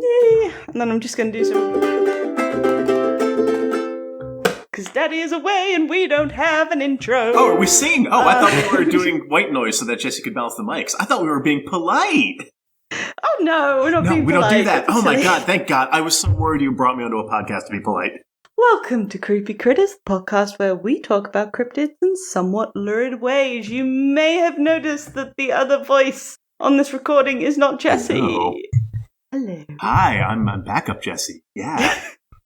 Yeah, and then I'm just going to do some... Because Daddy is away and we don't have an intro. Oh, are we singing? Oh, I thought we were doing white noise so that Jesse could balance the mics. I thought we were being polite. Oh, no, we're not being polite. No, we don't do that. Oh, my God, thank God. I was so worried you brought me onto a podcast to be polite. Welcome to Creepy Critters, the podcast where we talk about cryptids in somewhat lurid ways. You may have noticed that the other voice on this recording is not Jesse. Hello. Hi, I'm backup Jesse. Yeah.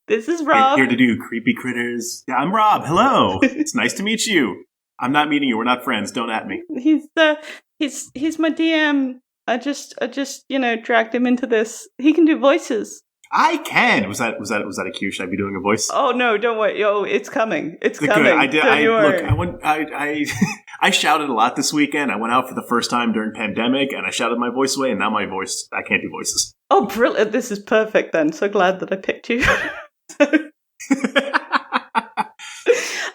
This is Rob. Here to do Creepy Critters. Yeah, I'm Rob. Hello. It's nice to meet you. I'm not meeting you. We're not friends. Don't at me. He's my DM. I just dragged him into this. He can do voices. I can. Was that a cue? Should I be doing a voice? Oh no, don't worry. Oh, it's coming. It's coming. Good. I did. Don't I shouted a lot this weekend. I went out for the first time during pandemic, and I shouted my voice away. And now I can't do voices. Oh, brilliant! This is perfect. Then, so glad that I picked you.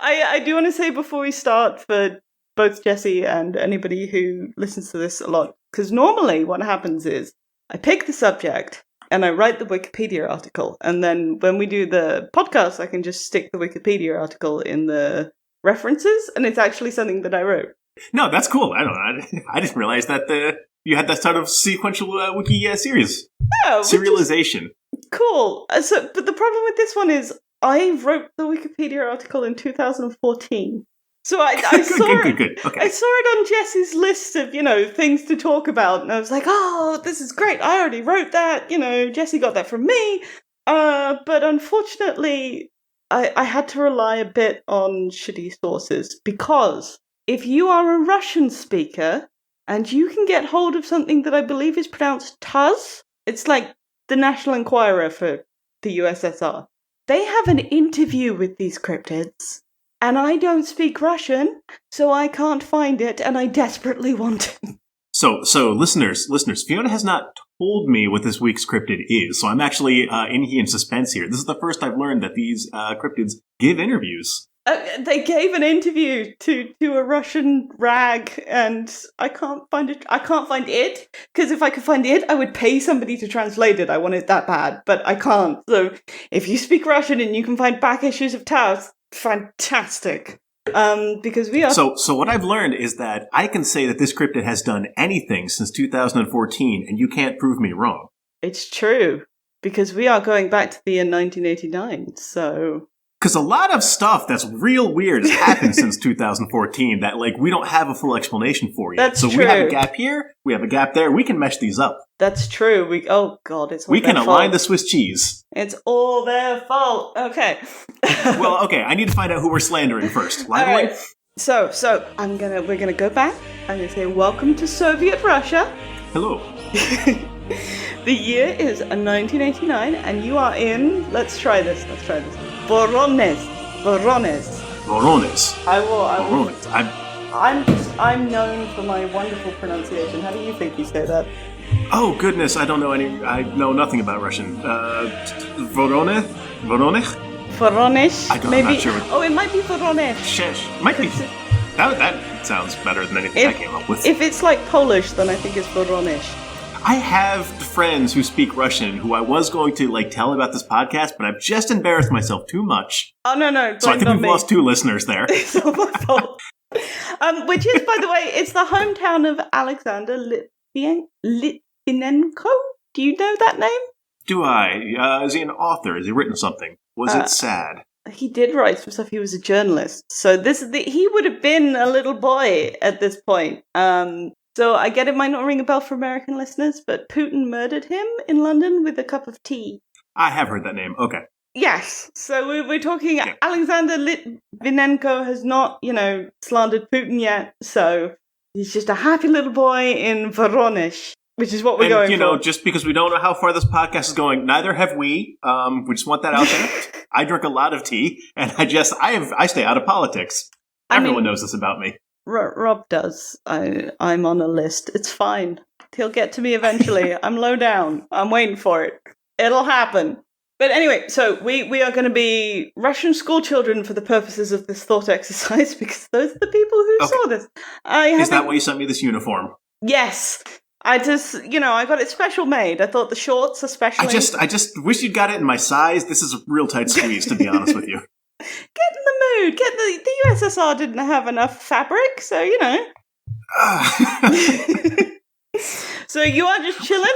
I do want to say before we start, for both Jesse and anybody who listens to this a lot, because normally what happens is I pick the subject and I write the Wikipedia article, and then when we do the podcast, I can just stick the Wikipedia article in the references, and it's actually something that I wrote. No, that's cool. I didn't realize that you had that sort of sequential wiki series. Yeah, serialization. Cool. But the problem with this one is I wrote the Wikipedia article in 2014. So I saw it. Good. Okay. I saw it on Jesse's list of, things to talk about, and I was like, oh, this is great. I already wrote that. Jesse got that from me. But unfortunately, I had to rely a bit on shitty sources, because if you are a Russian speaker and you can get hold of something that I believe is pronounced Taz, it's like the National Enquirer for the USSR. They have an interview with these cryptids. And I don't speak Russian, so I can't find it, and I desperately want it. So listeners, Fiona has not told me what this week's cryptid is, so I'm actually in suspense here. This is the first I've learned that these cryptids give interviews. They gave an interview to a Russian rag, and I can't find it. I can't find it, because if I could find it, I would pay somebody to translate it. I want it that bad, but I can't. So if you speak Russian and you can find back issues of Taos, fantastic. Because we are... So what I've learned is that I can say that this cryptid has done anything since 2014, and you can't prove me wrong. It's true, because we are going back to the year 1989, so... Because a lot of stuff that's real weird has happened since 2014 that, we don't have a full explanation for yet. That's so true. We have a gap here, we have a gap there, we can mesh these up. That's true. Oh God, it's all we their can fault. align the Swiss cheese. It's all their fault. Okay. Well, okay, I need to find out who we're slandering first. Right. So we're gonna go back. I'm gonna say welcome to Soviet Russia. Hello. The year is 1989, and you are in. Let's try this. Voronezh. I will. I'm known for my wonderful pronunciation. How do you think you say that? Oh goodness, I don't know I know nothing about Russian. Voronezh? Voronezh? I'm not sure. Oh, it might be Voronezh. Shesh. Might be. That sounds better than anything I came up with. If it's like Polish, then I think it's Voronezh. I have friends who speak Russian who I was going to tell about this podcast, but I've just embarrassed myself too much. Oh no! So I think we've lost 2 listeners there. It's all my fault. Which is, by the way, it's the hometown of Alexander Litvinenko. Do you know that name? Do I? Is he an author? Has he written something? Was it sad? He did write some stuff. He was a journalist. So he would have been a little boy at this point. So I get it might not ring a bell for American listeners, but Putin murdered him in London with a cup of tea. I have heard that name. Okay. Yes. So we're talking... Yeah. Alexander Litvinenko has not, slandered Putin yet. So he's just a happy little boy in Voronezh, which is what we're going for. Just because we don't know how far this podcast is going, neither have we. We just want that out there. I drink a lot of tea, and I stay out of politics. Everyone knows this about me. Rob does. I'm on a list. It's fine. He'll get to me eventually. I'm low down. I'm waiting for it. It'll happen. But anyway, so we are going to be Russian school children for the purposes of this thought exercise, because those are the people who saw this. Is that why you sent me this uniform? Yes. I just, I got it special made. I thought the shorts especially. I just wish you'd got it in my size. This is a real tight squeeze, to be honest with you. Get in the mood. The USSR didn't have enough fabric, so, So you are just chilling.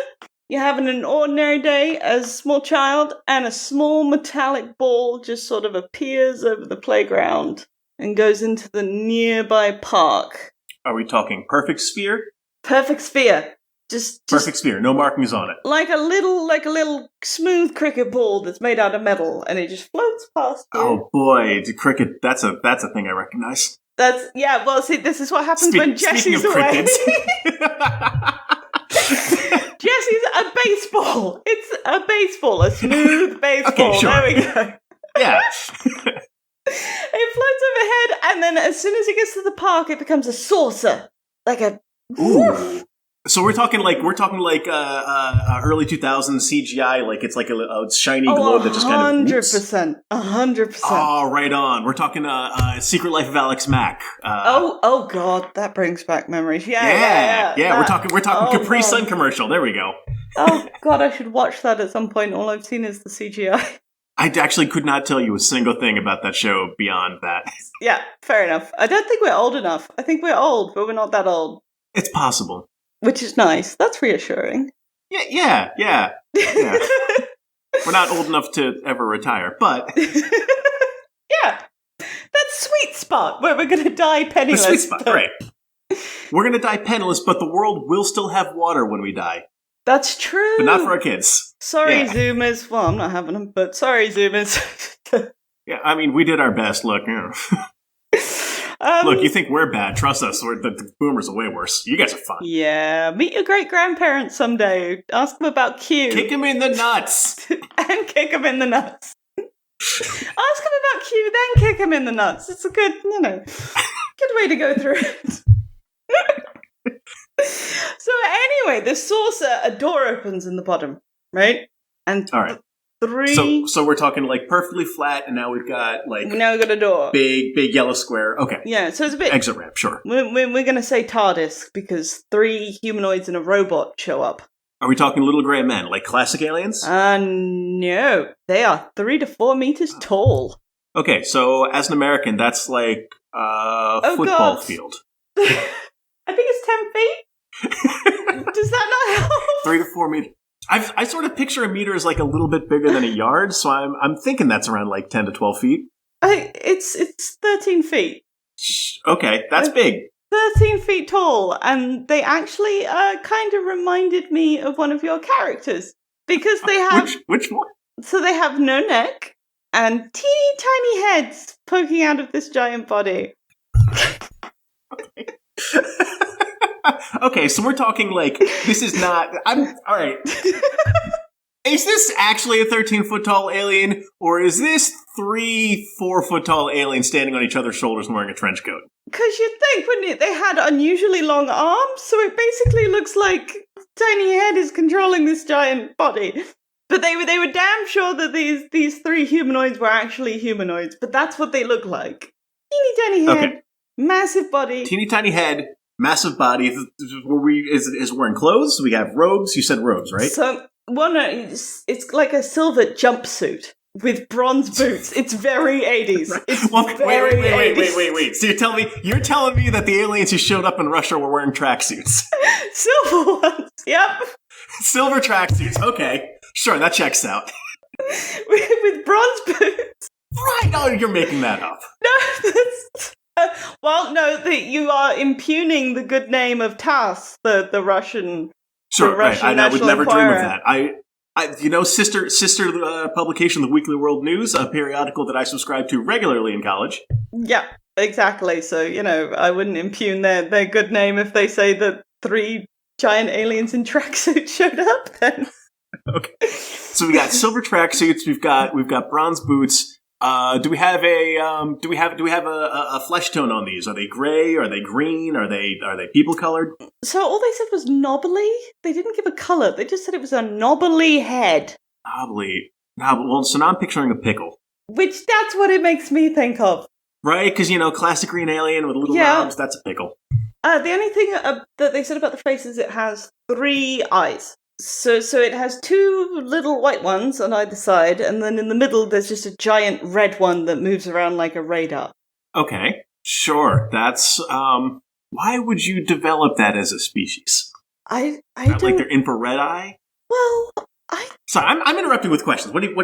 You're having an ordinary day as a small child, and a small metallic ball just sort of appears over the playground and goes into the nearby park. Are we talking perfect sphere? Perfect sphere. Just perfect sphere. No markings on it. Like a little smooth cricket ball that's made out of metal, and it just floats past you. Oh boy, the cricket. That's a thing I recognize. Well, see, this is what happens when Jesse's away. Jesse's a baseball. It's a baseball, a smooth baseball. Okay, sure. There we go. Yeah. It floats overhead, and then as soon as it gets to the park, it becomes a saucer, like a. Ooh. So we're talking like early 2000s CGI, like it's like a shiny globe that just kind of 100%. Oh, right on. We're talking Secret Life of Alex Mack. Oh God, that brings back memories. Yeah. We're talking Capri Sun commercial. There we go. Oh God, I should watch that at some point. All I've seen is the CGI. I actually could not tell you a single thing about that show beyond that. Yeah, fair enough. I don't think we're old enough. I think we're old, but we're not that old. It's possible. Which is nice. That's reassuring. Yeah. We're not old enough to ever retire, but... Yeah. That's sweet spot where we're going to die penniless. The sweet spot, right. We're going to die penniless, but the world will still have water when we die. That's true. But not for our kids. Sorry, Zoomers. Well, I'm not having them, but sorry, Zoomers. Yeah, I mean, we did our best. Look, look, you think we're bad. Trust us. The boomers are way worse. You guys are fine. Yeah. Meet your great-grandparents someday. Ask them about Q. Kick them in the nuts. And kick them in the nuts. Ask them about Q, then kick them in the nuts. It's a good, good way to go through it. So anyway, the saucer, a door opens in the bottom, right? And all right. So we're talking like perfectly flat, and now we've got a door. Big yellow square. Okay. Yeah, so it's a bit exit ramp, sure. We're going to say TARDIS because 3 humanoids and a robot show up. Are we talking little gray men, like classic aliens? No. They are 3 to 4 meters tall. Okay, so as an American, that's like a football field. I think it's 10 feet. Does that not help? 3 to 4 meters. I sort of picture a meter as like a little bit bigger than a yard, so I'm thinking that's around like 10 to 12 feet. It's 13 feet. Okay, that's big. 13 feet tall, and they actually kind of reminded me of one of your characters because they have which one? So they have no neck and teeny tiny heads poking out of this giant body. Okay. Okay, so we're talking like this is not. All right. Is this actually a 13-foot tall alien, or is this 3-4-foot tall aliens standing on each other's shoulders and wearing a trench coat? Because you'd think, wouldn't it? They had unusually long arms, so it basically looks like tiny head is controlling this giant body. But they were damn sure that these 3 humanoids were actually humanoids, but that's what they look like. Teeny tiny head, massive body. Teeny tiny head, massive body. Is wearing clothes? We have robes. You said robes, right? So one, it's like a silver jumpsuit with bronze boots. It's very 80s. It's very 80s. Wait. So you're telling me that the aliens who showed up in Russia were wearing tracksuits? Silver ones. Yep. Silver tracksuits. Okay, sure, that checks out. with bronze boots. Right. Oh, you're making that up. No, that's. You are impugning the good name of TASS, the Russian. Sure, the Russian right. I would never Enquirer. dream of that. Sister publication, the Weekly World News, a periodical that I subscribed to regularly in college. Yeah, exactly. So I wouldn't impugn their good name if they say that 3 giant aliens in tracksuits showed up. Then. Okay. So we got silver tracksuits. We've got bronze boots. Do we have a flesh tone on these? Are they gray? Are they green? Are they people colored? So all they said was knobbly. They didn't give a color. They just said it was a knobbly head. Knobbly. Well, so now I'm picturing a pickle. Which that's what it makes me think of. Right? Because classic green alien with little knobs. That's a pickle. The only thing that they said about the face is it has 3 eyes. So it has 2 little white ones on either side, and then in the middle there's just a giant red one that moves around like a radar. Okay, sure. That's, why would you develop that as a species? I don't... Like their infrared eye? Well, Sorry, I'm interrupting with questions. All right. No.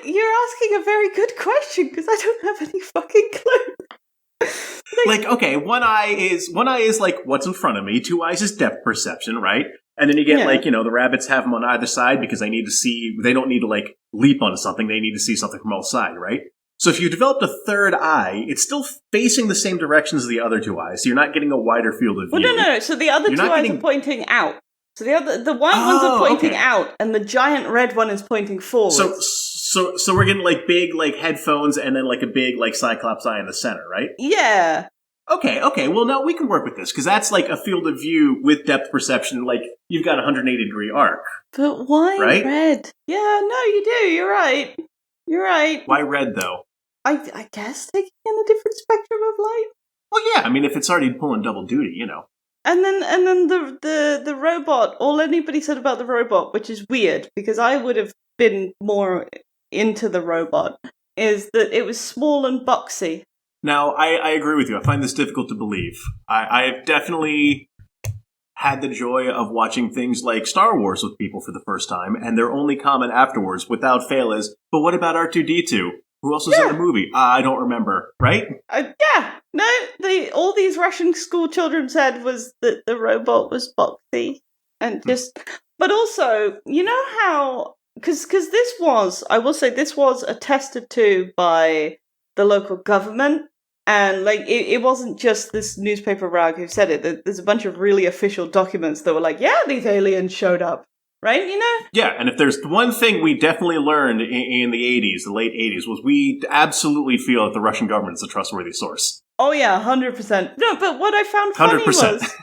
You're asking a very good question, because I don't have any fucking clue. Like, okay, one eye is like what's in front of me. 2 eyes is depth perception, right? And then you get like, the rabbits have them on either side because they don't need to like leap onto something. They need to see something from all sides, right? So if you developed a 3rd eye, it's still facing the same direction as the other 2 eyes. So you're not getting a wider field of view. Well, no. So the other 2 eyes are pointing out. So the white ones are pointing out, and the giant red one is pointing forward. So we're getting like big like headphones and then like a big like cyclops eye in the center, right? Yeah. Okay. Well, no, we can work with this because that's like a field of view with depth perception. Like you've got a 180-degree arc. But why red? Yeah, no, you do. You're right. Why red though? I guess taking in a different spectrum of light. Well, yeah. I mean, if it's already pulling double duty, And then the robot. All anybody said about the robot, which is weird because I would have been more into the robot, is that it was small and boxy. Now, I agree with you. I find this difficult to believe. I've definitely had the joy of watching things like Star Wars with people for the first time, and their only comment afterwards, without fail, is, but what about R2-D2? Who else was in the movie? I don't remember, right? All these Russian school children said was that the robot was boxy. And but also, you know how, because I will say this was attested to by the local government, and like it wasn't just this newspaper rag who said it. There's a bunch of really official documents that were like, yeah, these aliens showed up. Right, Yeah, and if there's one thing we definitely learned in the 80s, the late 80s, was we absolutely feel that the Russian government is a trustworthy source. Oh yeah, 100%. No, but what I found funny 100%. Was,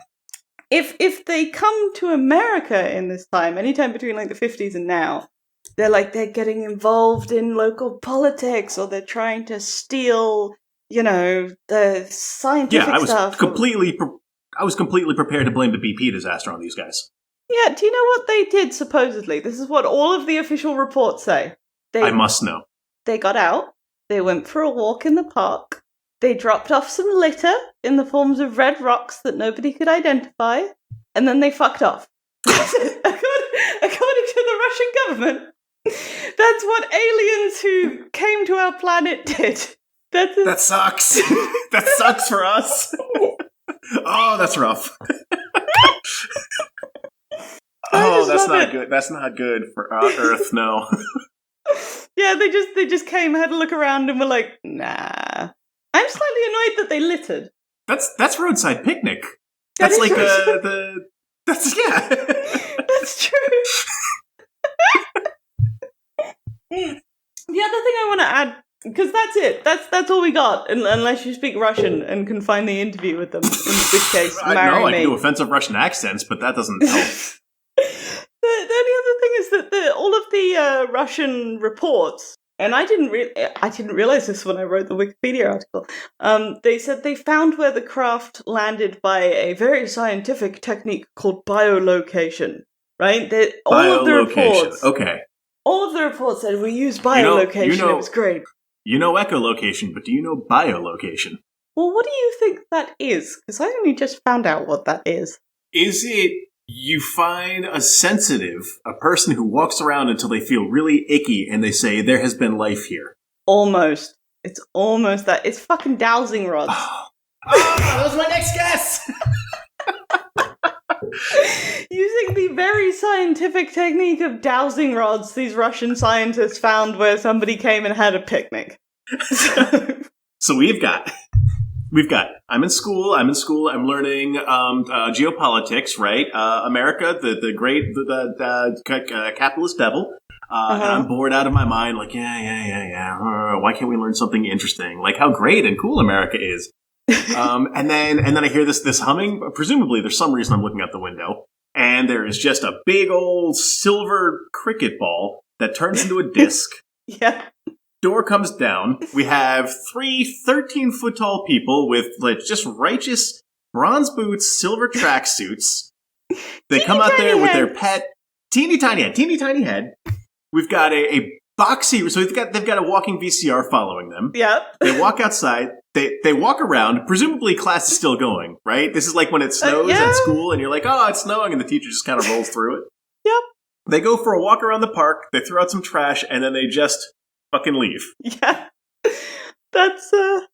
if they come to America in this time, anytime between like the 50s and now, they're getting involved in local politics, or they're trying to steal, the scientific stuff. I was completely prepared to blame the BP disaster on these guys. Yeah, do you know what they did, supposedly? This is what all of the official reports say. I must know. They got out, they went for a walk in the park, they dropped off some litter in the forms of red rocks that nobody could identify, and then they fucked off. According to the Russian government, that's what aliens who came to our planet did. That sucks. That sucks for us. Oh, that's rough. Oh, that's not good. That's not good for Earth, no. Yeah, they just came, had a look around, and were like, nah. I'm slightly annoyed that they littered. That's roadside picnic. That's like that's yeah. That's true. The other thing I want to add, because that's it. That's all we got, unless you speak Russian and can find the interview with them. In which case, marry me. I can do offensive Russian accents, but that doesn't help. The only other thing is that all of the Russian reports, and I didn't realize this when I wrote the Wikipedia article. They said they found where the craft landed by a very scientific technique called biolocation. Right? All of the reports. Okay. All of the reports said we used biolocation. It was great. You know echolocation, but do you know biolocation? Well, what do you think that is? Because I only just found out what that is. Is it you find a person who walks around until they feel really icky and they say, there has been life here? Almost. It's almost that. It's fucking dowsing rods. Oh, that was my next guess! Using the very scientific technique of dowsing rods, these Russian scientists found where somebody came and had a picnic. So we've got, I'm in school, I'm learning geopolitics, right? America, the great capitalist devil. And I'm bored out of my mind, like, yeah. Why can't we learn something interesting? Like how great and cool America is. And then I hear this humming. Presumably there's some reason I'm looking out the window. And there is just a big old silver cricket ball that turns into a disc. Yeah. door comes down. We have 3 13-foot tall people with like just righteous bronze boots, silver tracksuits. They come out there with their pet, teeny tiny head. We've got a boxy, so they've got a walking VCR following them. Yep. They walk outside. They walk around. Presumably, class is still going, right? This is like when it snows at school, and you're like, "Oh, it's snowing," and the teacher just kind of rolls through it. Yep. They go for a walk around the park. They throw out some trash, and then they just fucking leave. Yeah, that's the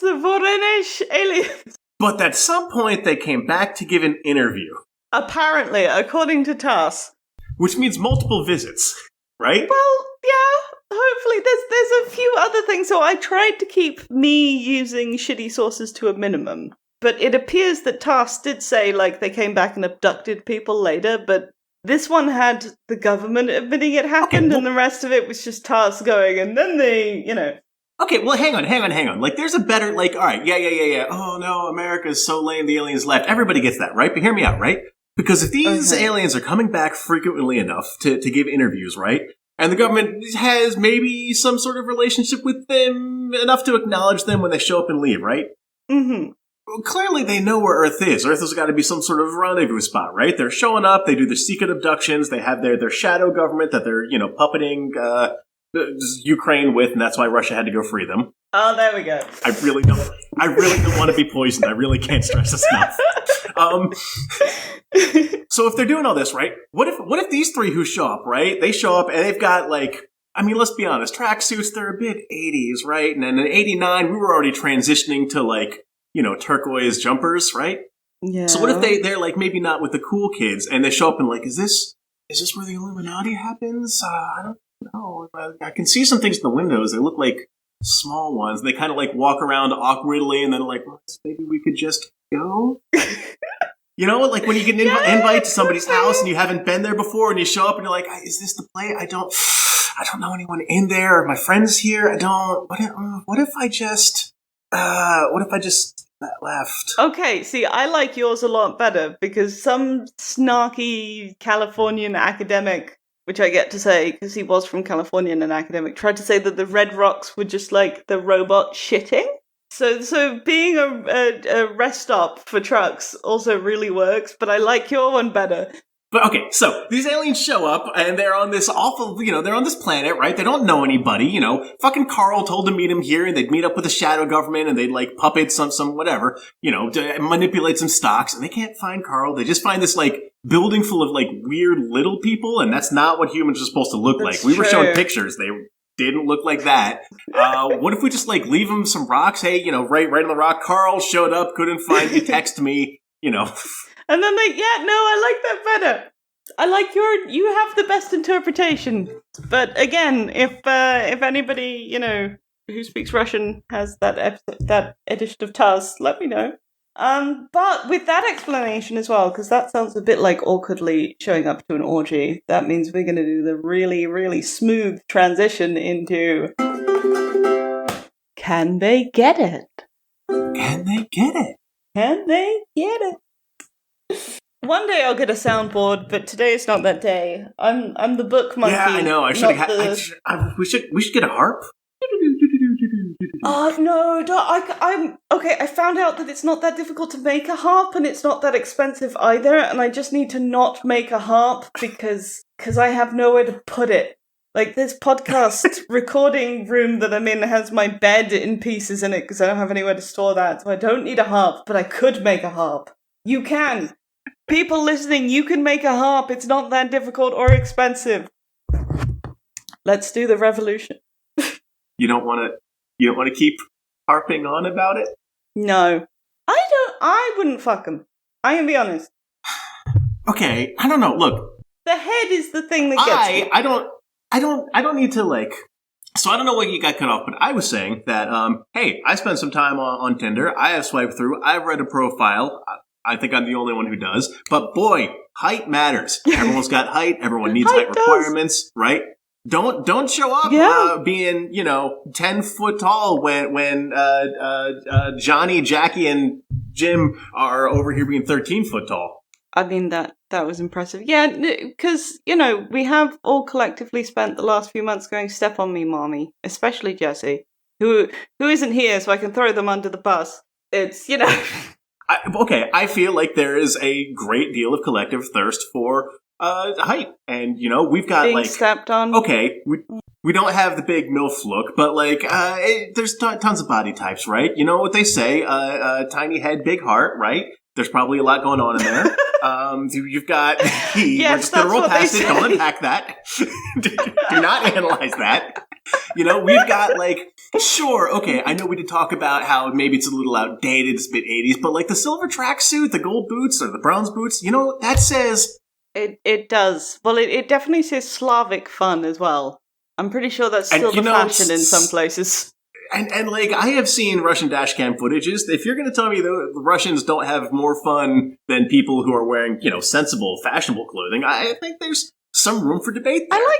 Voronezh aliens. But at some point, they came back to give an interview. Apparently, according to TASS. Which means multiple visits, right? Well, yeah. Hopefully, there's a few other things. So I tried to keep me using shitty sources to a minimum. But it appears that TASS did say, like, they came back and abducted people later, but this one had the government admitting it happened, and the rest of it was just TASS going, and then they, Okay, well, hang on. Like, there's a better, like, all right, yeah. Oh, no, America's so lame, the aliens left. Everybody gets that, right? But hear me out, right? Because if these aliens are coming back frequently enough to give interviews, right? And the government has maybe some sort of relationship with them, enough to acknowledge them when they show up and leave, right? Mm-hmm. Well, clearly they know where Earth is. Earth has got to be some sort of rendezvous spot, right? They're showing up, they do their secret abductions, they have their shadow government that they're, puppeting Ukraine with, and that's why Russia had to go free them. Oh, there we go. I really don't want to be poisoned. I really can't stress this enough. So if they're doing all this, right? What if these 3 who show up, right? They show up and they've got let's be honest, tracksuits, they're a bit 80s, right? And then in 89, we were already transitioning to turquoise jumpers, right? Yeah. So what if they're like maybe not with the cool kids and they show up and like, is this where the Illuminati happens? I don't know. I can see some things in the windows. They look like small ones. They kind of like walk around awkwardly and then like, well, maybe we could just go? Like when you get an invite to somebody's house and you haven't been there before and you show up and you're like, is this the place? I don't know anyone in there. My friend's here. What if I just left? Okay, see, I like yours a lot better because some snarky Californian academic, which I get to say because he was from California and an academic, tried to say that the red rocks were just like the robot shitting. So being a rest stop for trucks also really works, but I like your one better. But okay, so these aliens show up and they're on this awful, they're on this planet, right? They don't know anybody, Fucking Carl told them to meet him here and they'd meet up with the shadow government and they'd like puppet some whatever, to manipulate some stocks, and they can't find Carl. They just find this like building full of like weird little people, and that's not what humans are supposed to look like. We were showing pictures. They didn't look like that. What if we just like leave them some rocks? Hey, right on the rock. Carl showed up, couldn't find you. Text me, And then I like that better. I like you have the best interpretation. But again, if anybody who speaks Russian has that edition of TASS, let me know. But with that explanation as well, because that sounds a bit like awkwardly showing up to an orgy, that means we're going to do the really, really smooth transition into... Can they get it? Can they get it? Can they get it? One day I'll get a soundboard, but today is not that day. I'm the book monkey. Yeah, I know. We should get a harp. Oh no! I'm okay. I found out that it's not that difficult to make a harp, and it's not that expensive either. And I just need to not make a harp because I have nowhere to put it. Like this podcast recording room that I'm in has my bed in pieces in it because I don't have anywhere to store that. So I don't need a harp, but I could make a harp. You can. People listening, you can make a harp. It's not that difficult or expensive. Let's do the revolution. You don't want to keep harping on about it? No. I wouldn't fuck him. I can be honest. Okay, I don't know. Look. The head is the thing that gets me. I don't need to like... So I don't know what you got cut off, but I was saying that, hey, I spent some time on Tinder. I have swiped through. I've read a profile. I think I'm the only one who does. But boy, height matters. Everyone's got height. Everyone needs height requirements, right? Don't show up being 10 foot tall when Johnny, Jackie, and Jim are over here being 13 foot tall. I mean that That was impressive. Yeah, because, we have all collectively spent the last few months going, step on me, mommy. Especially Jessie, who isn't here, so I can throw them under the bus. It's, I feel like there is a great deal of collective thirst for height. And, we've got, being stepped on. Okay, we don't have the big MILF look, but, there's tons of body types, right? You know what they say, tiny head, big heart, right? There's probably a lot going on in there. You've got yes, we're just going to roll past it. Don't unpack that. Do not analyze that. We've got, sure, okay, I know we did talk about how maybe it's a little outdated, it's a bit 80s, but, the silver tracksuit, the gold boots, or the bronze boots, that says... It does. Well, it definitely says Slavic fun as well. I'm pretty sure that's still the fashion in some places. And I have seen Russian dashcam footages. If you're going to tell me the Russians don't have more fun than people who are wearing, sensible, fashionable clothing, I think there's some room for debate there. I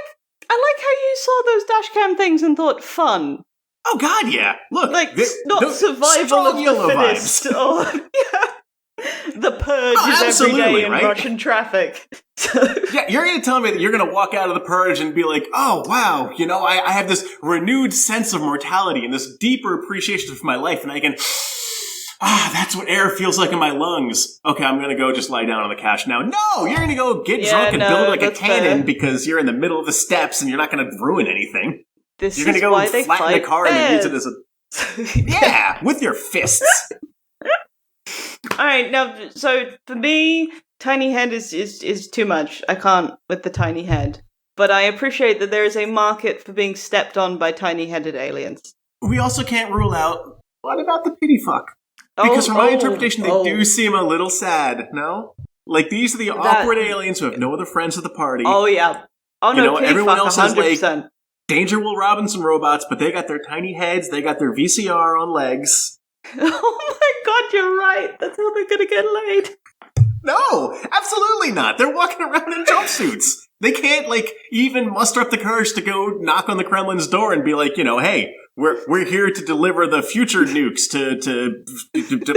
like how you saw those dashcam things and thought fun. Oh God, yeah. Look, not survival of the fittest. Or, the purge is every day in Russian traffic. Yeah, you're going to tell me that you're going to walk out of the purge and be like, oh, wow, I have this renewed sense of mortality and this deeper appreciation for my life, and I can, that's what air feels like in my lungs. Okay, I'm going to go just lie down on the couch now. No, you're going to go get drunk and build like a cannon because you're in the middle of the steps and you're not going to ruin anything. You're going to go flatten the car and use it as a... Yeah, with your fists. All right, now, so for me, tiny head is too much. I can't with the tiny head. But I appreciate that there is a market for being stepped on by tiny-headed aliens. We also can't rule out, what about the pity fuck? Because from my interpretation, they do seem a little sad, no? These are the awkward aliens who have no other friends at the party. Oh, yeah. Oh, no, everyone else 100%. is Danger Will Robinson robots, but they got their tiny heads, they got their VCR on legs. Oh my God, you're right. That's how they're gonna get laid. No, absolutely not. They're walking around in jumpsuits. They can't, even muster up the courage to go knock on the Kremlin's door and be like, hey, we're here to deliver the future nukes to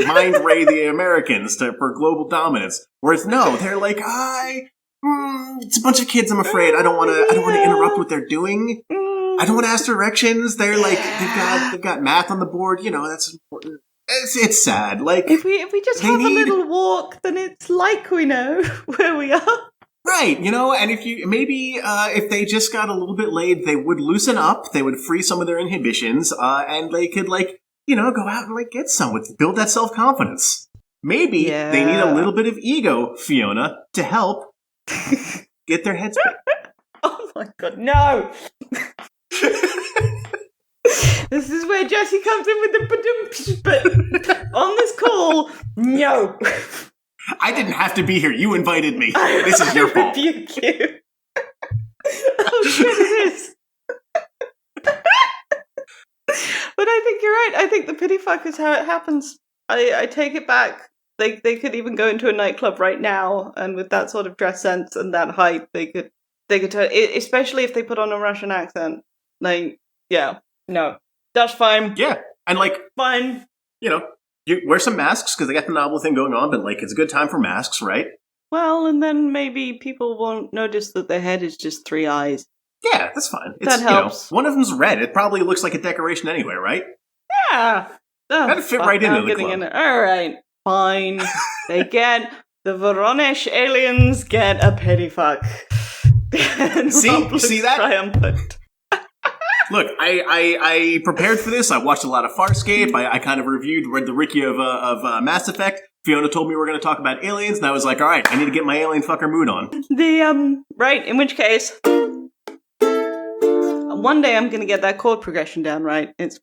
mind ray the Americans for global dominance. Whereas no, they're like, it's a bunch of kids. I'm afraid I don't want to interrupt what they're doing. I don't want to ask directions. They're they've got math on the board. That's important. It's sad. If we just have a little walk, then it's like we know where we are. Right, and if they just got a little bit laid, they would loosen up. They would free some of their inhibitions, and they could go out and get some build that self-confidence. Maybe they need a little bit of ego, Fiona, to help get their heads back. Oh my God, no! This is where Jessie comes in with the but on this call, no. I didn't have to be here. You invited me. This is your fault. I rebuke you. Oh shit, it is. But I think you're right. I think the pity fuck is how it happens. I take it back. They could even go into a nightclub right now, and with that sort of dress sense and that height, they could turn, especially if they put on a Russian accent. No, that's fine. Yeah, and fine. You wear some masks because they got the novel thing going on, but it's a good time for masks, right? Well, and then maybe people won't notice that their head is just 3 eyes. Yeah, that's fine. That helps. One of them's red. It probably looks like a decoration anyway, right? Yeah. That'd fit right into the club. All right, fine. The Voronezh aliens get a pity fuck. See that? Triumphant. Look, I prepared for this. I watched a lot of Farscape. I kind of read the Wiki of Mass Effect. Fiona told me we were going to talk about aliens, and I was like, all right, I need to get my alien fucker mood on. Right, in which case, one day I'm going to get that chord progression down right. It's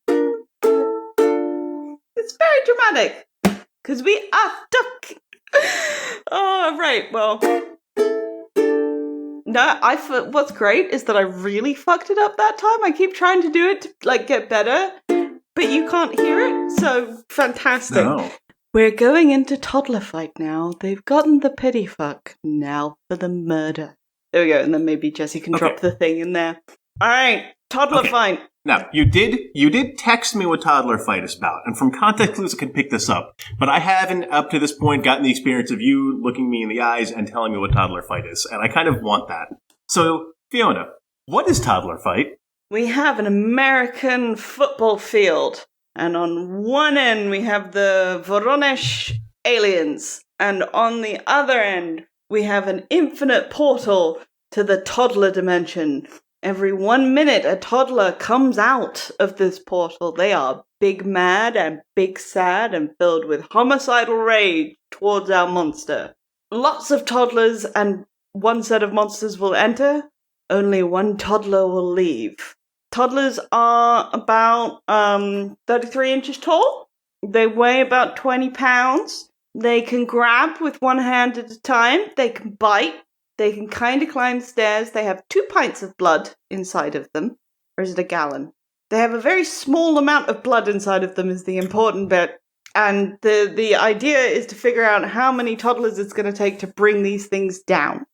very dramatic, because we are stuck. Oh, right, well... No, what's great is that I really fucked it up that time. I keep trying to do it to, get better, but you can't hear it, so fantastic. No. We're going into toddler fight now. They've gotten the pity fuck. Now for the murder. There we go, and then maybe Jessie can drop the thing in there. All right, toddler fight. Now, you did text me what toddler fight is about, and from context clues I can pick this up, but I haven't, up to this point, gotten the experience of you looking me in the eyes and telling me what toddler fight is, and I kind of want that. So, Fiona, what is toddler fight? We have an American football field, and on one end we have the Voronezh aliens, and on the other end we have an infinite portal to the toddler dimension. Every 1 minute, a toddler comes out of this portal. They are big mad and big sad and filled with homicidal rage towards our monster. Lots of toddlers and one set of monsters will enter. Only one toddler will leave. Toddlers are about 33 inches tall. They weigh about 20 pounds. They can grab with one hand at a time. They can bite. They can kind of climb the stairs. They have 2 pints of blood inside of them. Or is it a gallon? They have a very small amount of blood inside of them is the important bit. And the idea is to figure out how many toddlers it's going to take to bring these things down.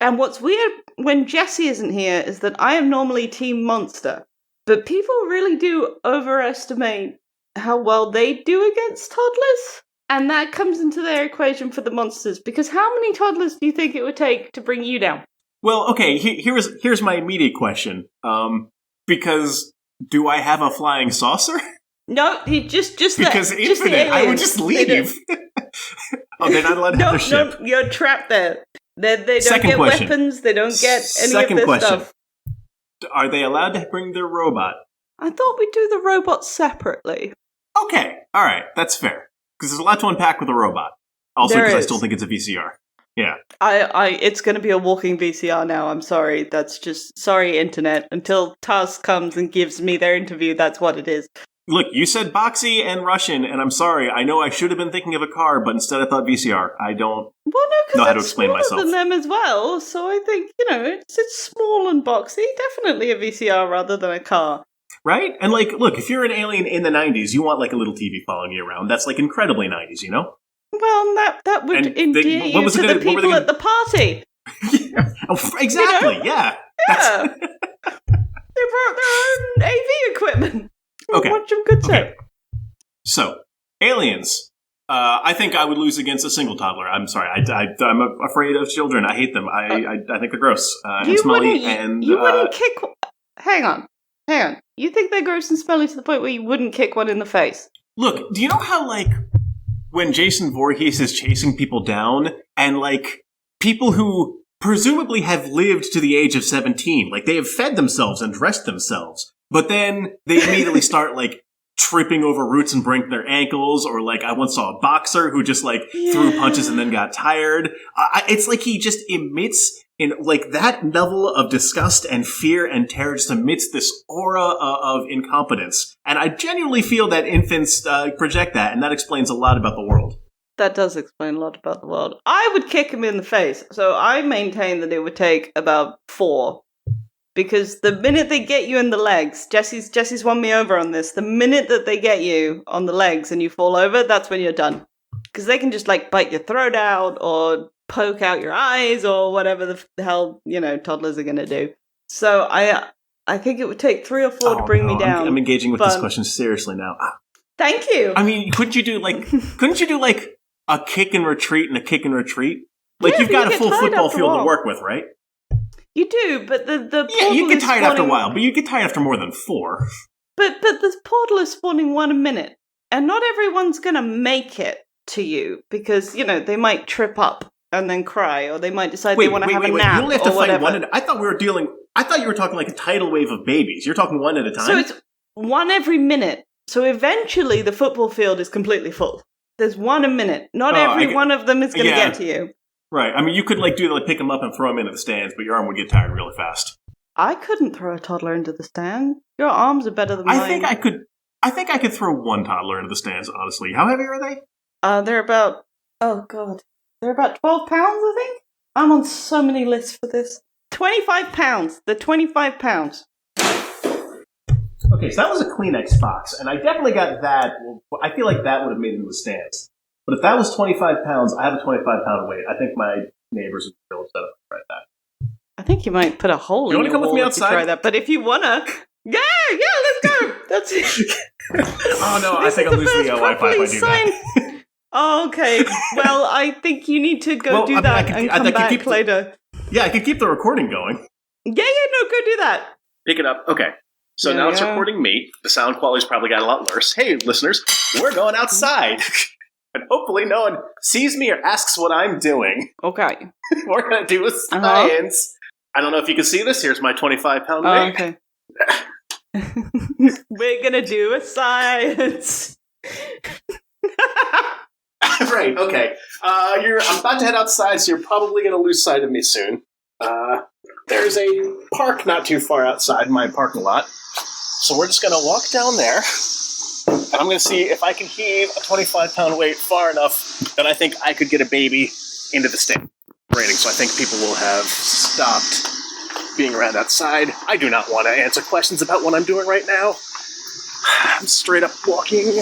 And what's weird when Jessie isn't here is that I am normally Team Monster. But people really do overestimate how well they do against toddlers. And that comes into their equation for the monsters, because how many toddlers do you think it would take to bring you down? Well, okay, here's my immediate question. Because do I have a flying saucer? No, just because the, infinite, just the I would just leave. Oh, they're not allowed to have their ship. No, you're trapped there. They don't Second get question. weapons. They don't get any Second of this question. stuff. Are they allowed to bring their robot? I thought we'd do the robots separately. Okay, all right, that's fair. Because there's a lot to unpack with a robot. Also, because I still think it's a VCR. Yeah. It's going to be a walking VCR now. I'm sorry. That's just, sorry, internet. Until Taz comes and gives me their interview, that's what it is. Look, you said boxy and Russian, and I'm sorry. I know I should have been thinking of a car, but instead I thought VCR. I don't know how to explain myself. Than them as well, so I think, it's small and boxy. Definitely a VCR rather than a car. Right? And, look, if you're an alien in the 90s, you want, a little TV following you around. That's, incredibly 90s, you know? Well, that would endear you to the people at the party. Yeah. Oh, exactly, yeah. Yeah. They brought their own AV equipment. Okay. Watch them good tech. So, aliens. I think I would lose against a single toddler. I'm sorry. I'm afraid of children. I hate them. I think they're gross and smelly. You wouldn't kick... Hang on. You think they're gross and smelly to the point where you wouldn't kick one in the face? Look, do you know how, when Jason Voorhees is chasing people down, and, people who presumably have lived to the age of 17, they have fed themselves and dressed themselves, but then they immediately start, tripping over roots and breaking their ankles, or, I once saw a boxer who just, threw punches and then got tired. It's like he just emits... that level of disgust and fear and terror just emits this aura of incompetence. And I genuinely feel that infants project that, and that explains a lot about the world. That does explain a lot about the world. I would kick him in the face, so I maintain that it would take about 4. Because the minute they get you in the legs, Jesse's won me over on this, the minute that they get you on the legs and you fall over, that's when you're done. Because they can just, bite your throat out, or poke out your eyes, or whatever the hell, toddlers are going to do. So I think it would take 3 or 4 to bring me down. I'm engaging with this question seriously now. Thank you. I mean, couldn't you do a kick and retreat and a kick and retreat? You've got a full football field to work with, right? You do, but the yeah, you get tired after a while, but you get tired after more than 4. But the portal is spawning 1 a minute, and not everyone's going to make it to you, because, they might trip up and then cry, or they might decide they want to have a nap, you only have to or fight whatever. I thought you were talking a tidal wave of babies. You're talking 1 at a time? So it's 1 every minute. So eventually the football field is completely full. There's 1 a minute. Not every one of them is going to get to you. Right. I mean, you could pick them up and throw them into the stands, but your arm would get tired really fast. I couldn't throw a toddler into the stand. Your arms are better than mine. I think I could throw 1 toddler into the stands, honestly. How heavy are they? They're about... Oh, God. They're about 12 pounds, I think? I'm on so many lists for this. 25 pounds. They're 25 pounds. Okay, so that was a Kleenex box, and I definitely got that. I feel like that would have made it into the stands. But if that was 25 pounds, I have a 25-pound weight. I think my neighbors would be real upset if I tried that. I think you might put a hole in your wall if you try that. But if you want to, Yeah, let's go. That's it. Oh no, I think I'll lose the Wi-Fi if I do that. Oh, okay. Well, I think you need to go do that and come back later. Yeah, I could keep the recording going. Yeah, no, go do that. Pick it up. Okay. So now it's recording me. The sound quality's probably got a lot worse. Hey, listeners, we're going outside. And hopefully no one sees me or asks what I'm doing. Okay. We're going to do a science. I don't know if you can see this. Here's my 25-pound weight. Okay. We're going to do a science. Right, okay. I'm about to head outside, so you're probably going to lose sight of me soon. There's a park not too far outside my parking lot. So we're just going to walk down there, and I'm going to see if I can heave a 25-pound weight far enough that I think I could get a baby into the stand. Raining, so I think people will have stopped being around outside. I do not want to answer questions about what I'm doing right now. I'm straight up walking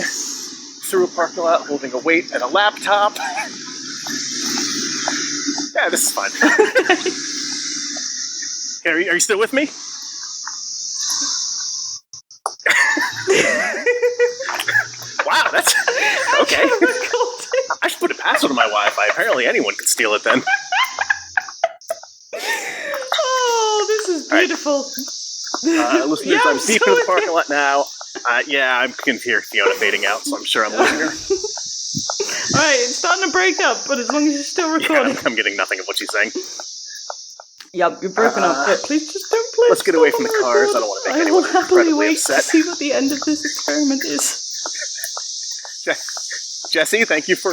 through a parking lot holding a weight and a laptop. Yeah, this is fun. Are you still with me? Wow, that's okay. I should put a password on my Wi-Fi. Apparently anyone could steal it then. Oh, this is beautiful. Right. Listeners, I'm deep in the parking lot now. I can hear Fiona fading out, so I'm sure I'm losing her. Alright, it's starting to break up, but as long as you're still recording. Yeah, I'm getting nothing of what she's saying. Yep, you're broken up, but please just don't play. Let's get away from the cars. I don't want to make anyone incredibly upset. To see what the end of this experiment is. Jesse, thank you for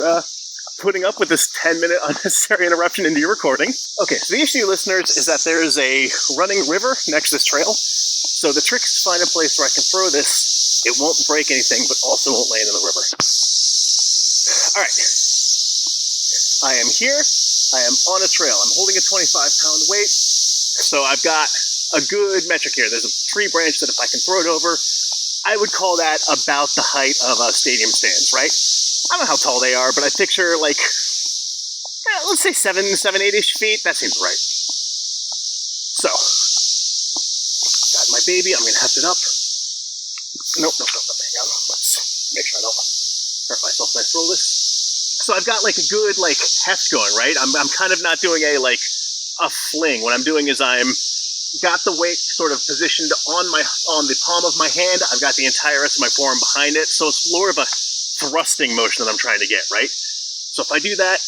putting up with this 10-minute unnecessary interruption into your recording. Okay, so the issue, listeners, is that there is a running river next to this trail. So the trick is to find a place where I can throw this. It won't break anything, but also won't land in the river. All right. I am here. I am on a trail. I'm holding a 25-pound weight. So I've got a good metric here. There's a tree branch that if I can throw it over, I would call that about the height of stadium stands, right? I don't know how tall they are, but I picture let's say 8-ish feet. That seems right. So, got my baby. I'm going to heft it up. Nope. Hang on. Let's make sure I don't hurt myself when I throw this. So I've got a good heft going, right? I'm kind of not doing a fling. What I'm doing is I'm got the weight sort of positioned on the palm of my hand. I've got the entire rest of my forearm behind it. So it's more of a thrusting motion that I'm trying to get, right? So if I do that,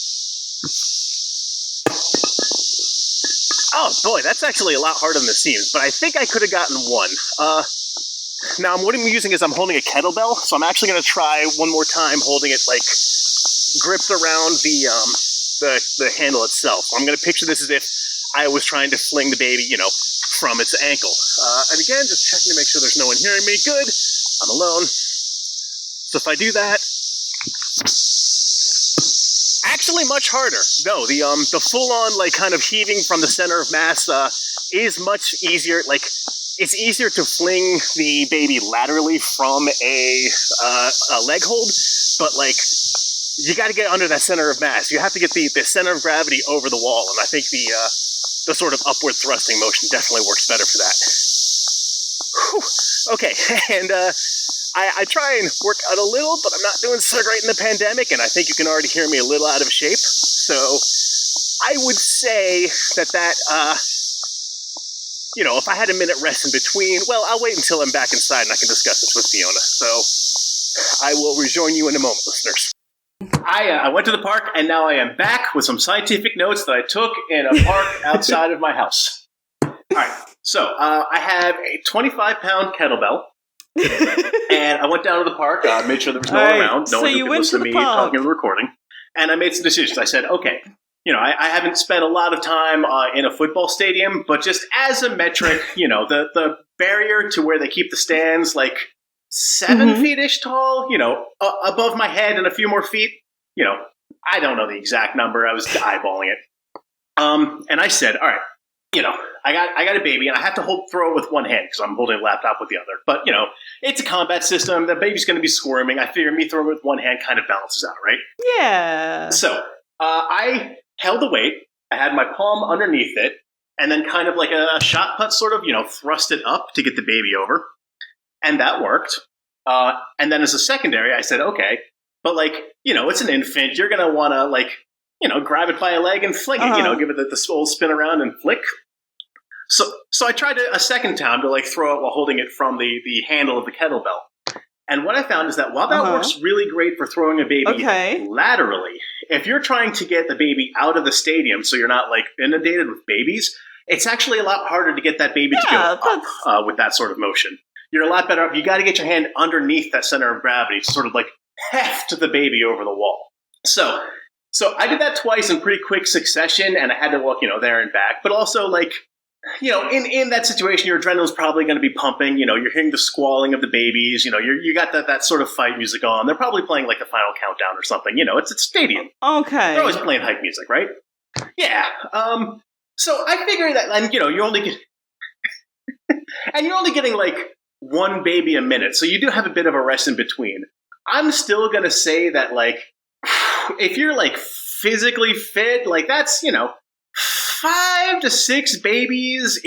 oh boy, that's actually a lot harder than it seems, but I think I could have gotten one. Now what I'm using is I'm holding a kettlebell, so I'm actually going to try one more time holding it gripped around the handle itself. I'm going to picture this as if I was trying to fling the baby, from its ankle. And again, just checking to make sure there's no one hearing me. Good. I'm alone. So if I do that, actually much harder. No, the full-on kind of heaving from the center of mass is much easier. It's easier to fling the baby laterally from a leg hold, but you got to get under that center of mass. You have to get the center of gravity over the wall, and I think the sort of upward thrusting motion definitely works better for that. Whew. Okay, and I try and work out a little, but I'm not doing so great in the pandemic, and I think you can already hear me a little out of shape. So I would say that if I had a minute rest in between, well, I'll wait until I'm back inside and I can discuss this with Fiona. So I will rejoin you in a moment, listeners. I went to the park, and now I am back with some scientific notes that I took in a park outside of my house. All right, so I have a 25-pound kettlebell, and I went down to the park, made sure there was no one around. No one who could listen to me talking in the recording. And I made some decisions. I said, okay, I haven't spent a lot of time in a football stadium, but just as a metric, the barrier to where they keep the stands, 7 feet-ish tall, above my head and a few more feet. I don't know the exact number. I was eyeballing it. And I said, all right, I got a baby, and I have to throw it with one hand because I'm holding a laptop with the other. But, it's a combat system. The baby's going to be squirming. I figure me throwing it with one hand kind of balances out, right? Yeah. So I held the weight. I had my palm underneath it, and then kind of like a shot put sort of, thrust it up to get the baby over. And that worked. And then as a secondary, I said, okay, but like, it's an infant. You're going to want to like, grab it by a leg and fling it, give it the old spin around and flick. So I tried a second time to like throw it while holding it from the handle of the kettlebell. And what I found is that while that works really great for throwing a baby laterally, if you're trying to get the baby out of the stadium so you're not like inundated with babies, it's actually a lot harder to get that baby to go up with that sort of motion. You're a lot better off. You got to get your hand underneath that center of gravity to sort of like heft the baby over the wall. So I did that twice in pretty quick succession, and I had to walk, there and back. But also, like, in that situation, your adrenaline's probably going to be pumping. You're hearing the squalling of the babies. You got that sort of fight music on. They're probably playing like the final countdown or something. It's a stadium. Okay. They're always playing hype music, right? Yeah. So I figure that, and you're only getting like one baby a minute, so you do have a bit of a rest in between. I'm still gonna say that, like, if you're like physically fit, like that's 5 to 6 babies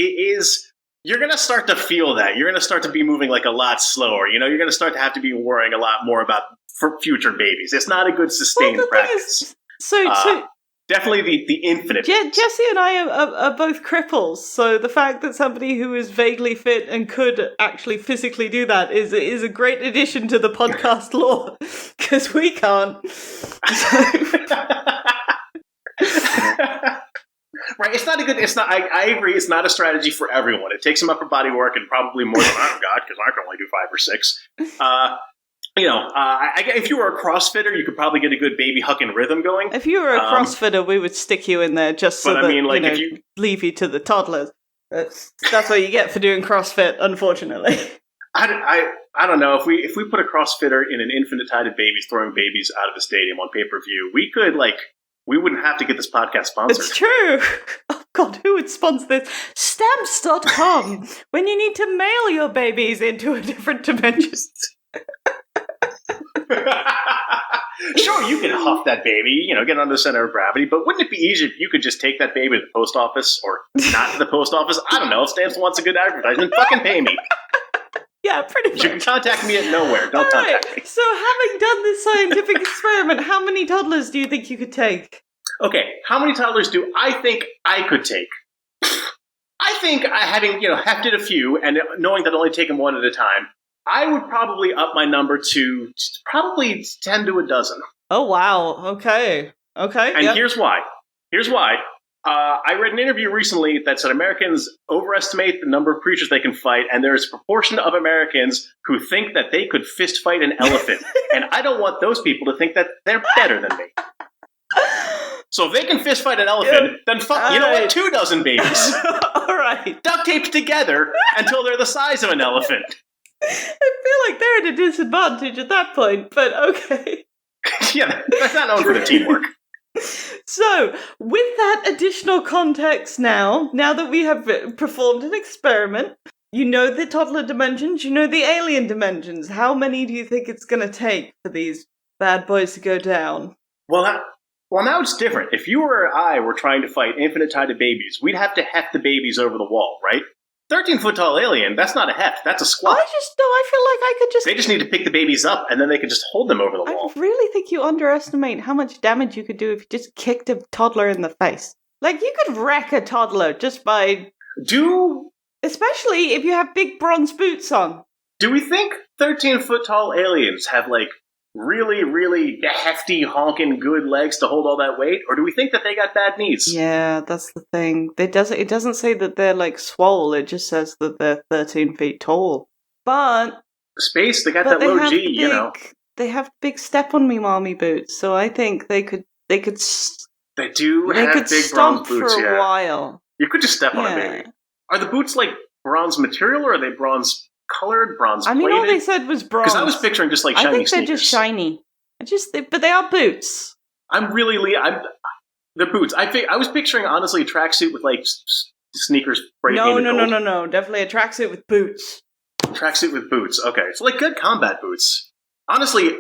you're gonna start to feel that. You're gonna start to be moving like a lot slower. You're gonna start to have to be worrying a lot more about for future babies. It's not a good sustained practice. So definitely the infinite. Jesse and I are both cripples, so the fact that somebody who is vaguely fit and could actually physically do that is a great addition to the podcast lore, because we can't. Right, I agree, it's not a strategy for everyone. It takes some upper body work and probably more than because I can only do 5 or 6. If you were a CrossFitter, you could probably get a good baby hucking rhythm going. If you were a CrossFitter, we would stick you in there just so that, leave you to the toddlers. That's what you get for doing CrossFit, unfortunately. I don't know. If we put a CrossFitter in an infinite-tided babies throwing babies out of the stadium on pay-per-view, we wouldn't have to get this podcast sponsored. It's true. Oh, God, who would sponsor this? Stamps.com, when you need to mail your babies into a different dimension. Sure, you can huff that baby, get under the center of gravity, but wouldn't it be easier if you could just take that baby to the post office, or not to the post office? I don't know. If Stamps wants a good advertisement, fucking pay me. Yeah, pretty much. You can contact me at nowhere. Don't contact me. So having done this scientific experiment, how many toddlers do you think you could take? Okay, how many toddlers do I think I could take? I think having, hefted a few and knowing that I'll only take them one at a time, I would probably up my number to probably 10 to a dozen. Oh, wow. Okay. And here's why. I read an interview recently that said Americans overestimate the number of creatures they can fight, and there's a proportion of Americans who think that they could fist fight an elephant. And I don't want those people to think that they're better than me. So if they can fist fight an elephant, then fuck, you know what? 2 dozen babies. All right. Duct taped together until they're the size of an elephant. I feel like they're at a disadvantage at that point, but okay. Yeah, that's not known for the teamwork. So, with that additional context now that we have performed an experiment, you know the toddler dimensions, you know the alien dimensions. How many do you think it's going to take for these bad boys to go down? Well, now it's different. If you or I were trying to fight infinite-tided babies, we'd have to heft the babies over the wall, right? 13-foot-tall alien, that's not a heft, that's a squat. I feel like I could just... They just need to pick the babies up, and then they can just hold them over the wall. I really think you underestimate how much damage you could do if you just kicked a toddler in the face. Like, you could wreck a toddler just by... Especially if you have big bronze boots on. Do we think 13-foot-tall aliens have, like, really, really hefty, honking good legs to hold all that weight? Or do we think that they got bad knees? Yeah, that's the thing. It doesn't say that they're, like, swole. It just says that they're 13 feet tall. But... Space, they got that low G, They have big step-on-me mommy boots, so I think they could... They do have big bronze boots, for a while. You could just step on a baby. Are the boots, like, bronze material, or are they bronze... colored, bronze plated? I mean, all they said was bronze. Because I was picturing just like shiny sneakers. I think they're just shiny. But they are boots. They're boots. I was picturing, honestly, a tracksuit with like sneakers. No. Definitely a tracksuit with boots. Tracksuit with boots. Okay, so like good combat boots. Honestly,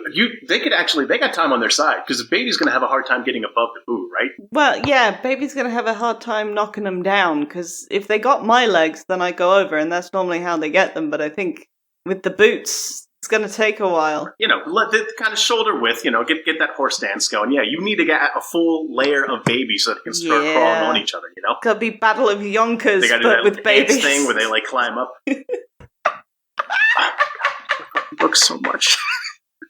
they got time on their side, because the baby's going to have a hard time getting above the boot, right? Well, yeah, baby's going to have a hard time knocking them down, because if they got my legs, then I go over, and that's normally how they get them, but I think with the boots, it's going to take a while. Let the kind of shoulder width, get that horse dance going. Yeah, you need to get a full layer of babies so they can start crawling on each other, Could be Battle of Yonkers, they gotta but do that with babies. Thing where they, like, climb up. Book so much.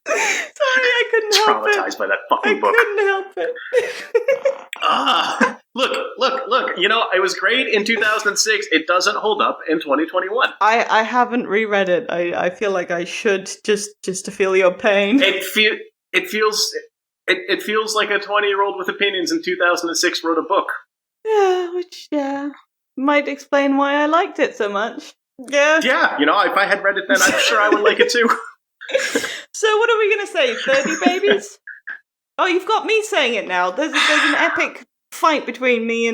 Sorry, I couldn't help it. Traumatized by that fucking book. I couldn't help it. Look. It was great in 2006. It doesn't hold up in 2021. I haven't reread it. I feel like I should just to feel your pain. It feels like a 20-year-old with opinions in 2006 wrote a book. Yeah, which might explain why I liked it so much. Yeah. Yeah, if I had read it then, I'm sure I would like it too. So what are we going to say? 30 babies? Oh, you've got me saying it now. There's an epic fight between me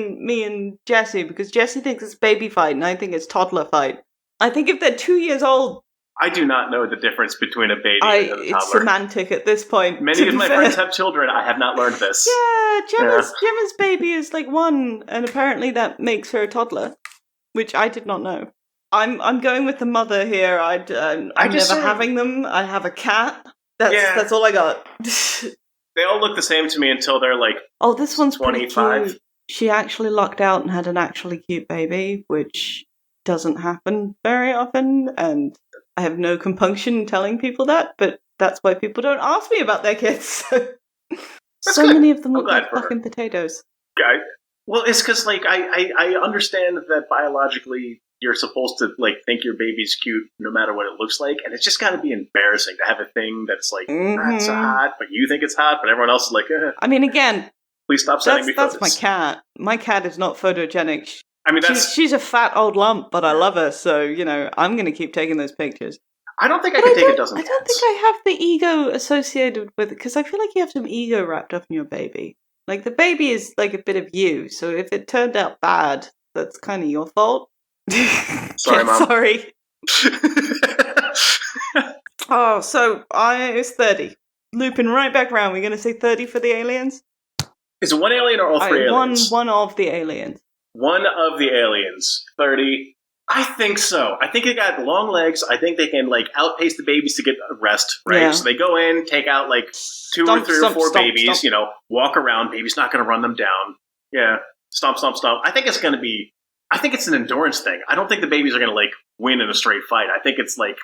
and Jessie, because Jessie thinks it's baby fight and I think it's toddler fight. I think if they're 2 years old... I do not know the difference between a baby and a toddler. It's semantic at this point. Many of my friends have children. I have not learned this. Yeah, Gemma's baby is like 1, and apparently that makes her a toddler, which I did not know. I'm going with the mother here. I'm never having them. I have a cat. That's all I got. They all look the same to me until they're like, oh, this one's 25. Pretty cute. She actually lucked out and had an actually cute baby, which doesn't happen very often, and I have no compunction in telling people that, but that's why people don't ask me about their kids. So many of them look like fucking potatoes. Well, it's because, like, I understand that biologically you're supposed to, like, think your baby's cute no matter what it looks like, and it's just gotta be embarrassing to have a thing that's like, that's hot, but you think it's hot, but everyone else is like, I mean, again, please stop sending me photos. That's my cat. My cat is not photogenic. I mean, she's a fat old lump, but I love her, so, I'm gonna keep taking those pictures. I don't think I can take a dozen cats. I don't think I have the ego associated with it, because I feel like you have some ego wrapped up in your baby. Like, the baby is like a bit of you, so if it turned out bad, that's kind of your fault. Sorry, Mom. Sorry. Oh, so it's 30. Looping right back around. We're going to say 30 for the aliens? Is it one alien or all three aliens? One of the aliens. One of the aliens. 30. I think so. I think they got long legs. I think they can, like, outpace the babies to get rest, right? Yeah. So they go in, take out, like, 2 or 3 or 4 babies, walk around. Baby's not going to run them down. Yeah. Stomp. I think it's an endurance thing. I don't think the babies are going to, like, win in a straight fight. I think it's, like,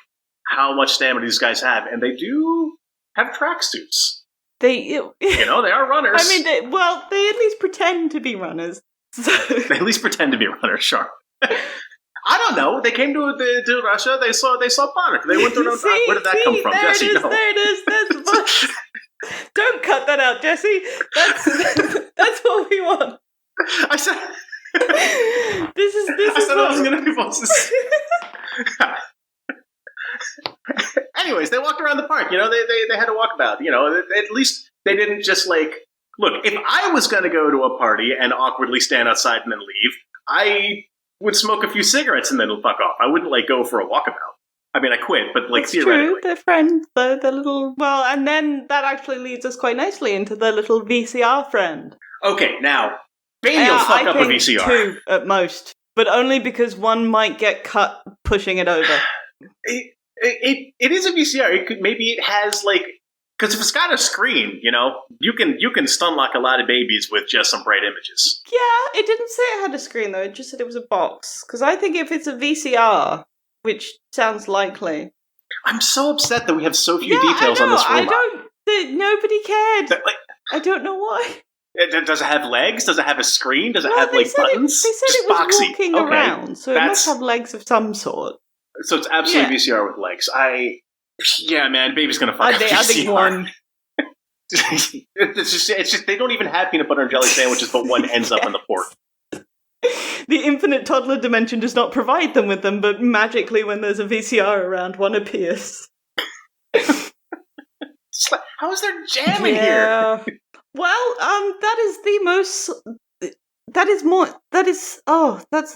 how much stamina these guys have. And they do have tracksuits. They are runners. I mean, they at least pretend to be runners. So. They at least pretend to be runners, sure. I don't know. They came to Russia. They saw Bonner. They went to where did that come from, Jesse? There it is. That's don't cut that out, Jesse. That's what we want. I said. This is I was going to be bosses. Anyways, they walked around the park. They had to walk about. At least they didn't just, like, look. If I was going to go to a party and awkwardly stand outside and then leave, I would smoke a few cigarettes and then fuck off. I wouldn't, like, go for a walkabout. I mean, I quit, but, like, that's theoretically. True. They're friends. They're little. Well, and then that actually leads us quite nicely into the little VCR friend. Okay, now. Baby will fuck up a VCR. 2 at most, but only because one might get cut pushing it over. It is a VCR. Maybe it has, like, because if it's got a screen, you can stun lock a lot of babies with just some bright images. Yeah, it didn't say it had a screen though. It just said it was a box. Because I think if it's a VCR, which sounds likely, I'm so upset that we have so few details on this robot. Nobody cared. I don't know why. Does it have legs? Does it have a screen? Does it have, like, buttons? They said it was walking around, so it must have legs of some sort. So it's absolutely VCR with legs. Yeah, man, baby's gonna fuck up VCR. I think one. it's just they don't even have peanut butter and jelly sandwiches, but one ends up in the port. The infinite toddler dimension does not provide them with them, but magically, when there's a VCR around, one appears. How is there jam in here? Well, that's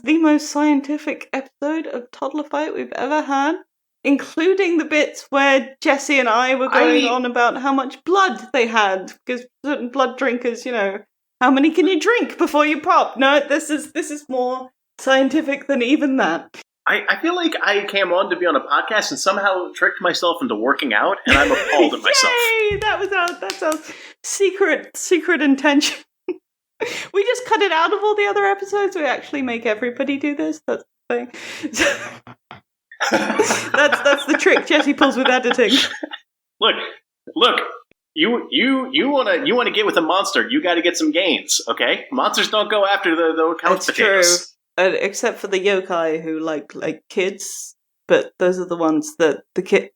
the most scientific episode of Toddler Fight we've ever had, including the bits where Jesse and I were going on about how much blood they had, because certain blood drinkers, how many can you drink before you pop? No, this is more scientific than even that. I feel like I came on to be on a podcast and somehow tricked myself into working out, and I'm appalled at myself. Yay! That's our secret intention. We just cut it out of all the other episodes. We actually make everybody do this. That's the thing. That's the trick Jesse pulls with editing. Look. You wanna get with a monster? You got to get some gains, okay? Monsters don't go after the couch potatoes. True. Except for the yokai who like kids, but those are the ones that the kid.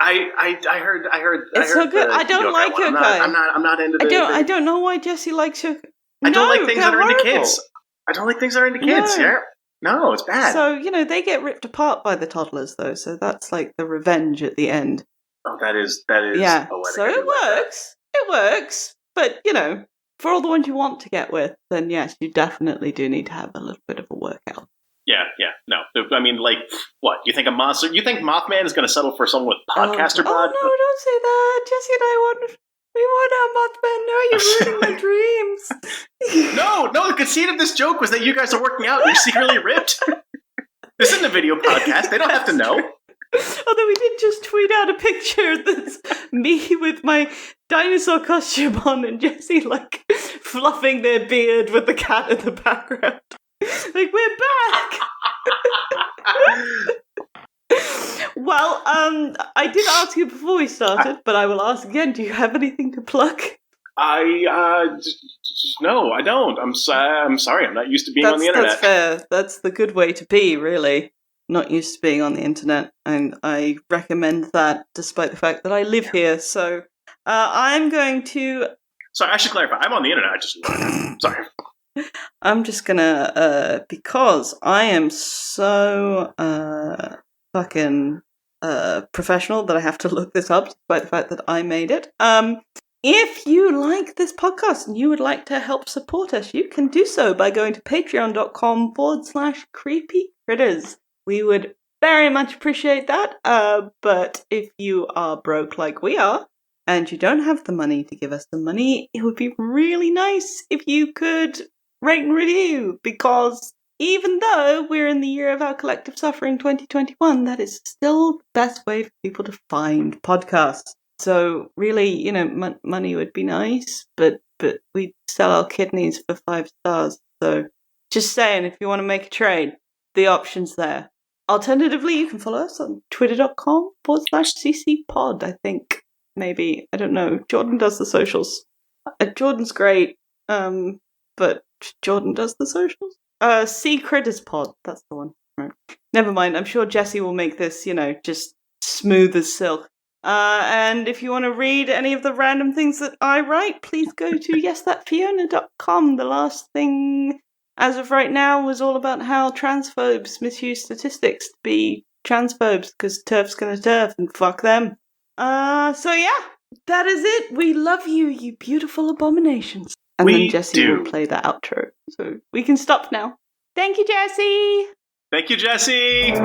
I heard. It's so good. I don't like yokai. I'm not into. I don't know why Jesse likes yokai. I don't like things that are into kids. I don't like things that are into kids. No. Yeah. No, it's bad. So they get ripped apart by the toddlers though. So that's like the revenge at the end. Oh, that is. Yeah. Poetic. So it works. It works. But for all the ones you want to get with, then yes, you definitely do need to have a little bit of a workout. Yeah. No. I mean, like, what? You think a monster? You think Mothman is going to settle for someone with podcaster bod? Oh no! Don't say that. Jesse and I we want our Mothman. No, you're ruining my dreams. No. The conceit of this joke was that you guys are working out and you're secretly ripped. This isn't a video podcast. They don't have to know. Although we did just tweet out a picture that's me with my dinosaur costume on and Jesse like fluffing their beard with the cat in the background. Like, we're back! Well, I did ask you before we started, but I will ask again. Do you have anything to plug? No, I don't. I'm sorry. I'm not used to being on the internet. That's fair. That's the good way to be, really. Not used to being on the internet, and I recommend that despite the fact that I live here. So I'm going to... Sorry, I should clarify. I'm on the internet. I just... Sorry. I'm just gonna, because I am so fucking professional that I have to look this up despite the fact that I made it. If you like this podcast and you would like to help support us, you can do so by going to patreon.com/creepycritters. We would very much appreciate that, but if you are broke like we are, and you don't have the money to give us the money, it would be really nice if you could rate and review, because even though we're in the year of our collective suffering 2021, that is still the best way for people to find podcasts. So really, money would be nice, but we'd sell our kidneys for 5 stars. So just saying, if you want to make a trade, the option's there. Alternatively, you can follow us on twitter.com/ccpod, I think. Maybe. I don't know. Jordan does the socials. Jordan's great, but Jordan does the socials. C Critters Pod. That's the one. Right. Never mind. I'm sure Jesse will make this, just smooth as silk. And if you want to read any of the random things that I write, please go to yesthatfiona.com. The last thing, as of right now, was all about how transphobes misuse statistics to be transphobes, because TERF's gonna TERF and fuck them. So yeah, that is it. We love you, you beautiful abominations. And then Jesse will play the outro. So we can stop now. Thank you, Jesse! Thank you, Jesse!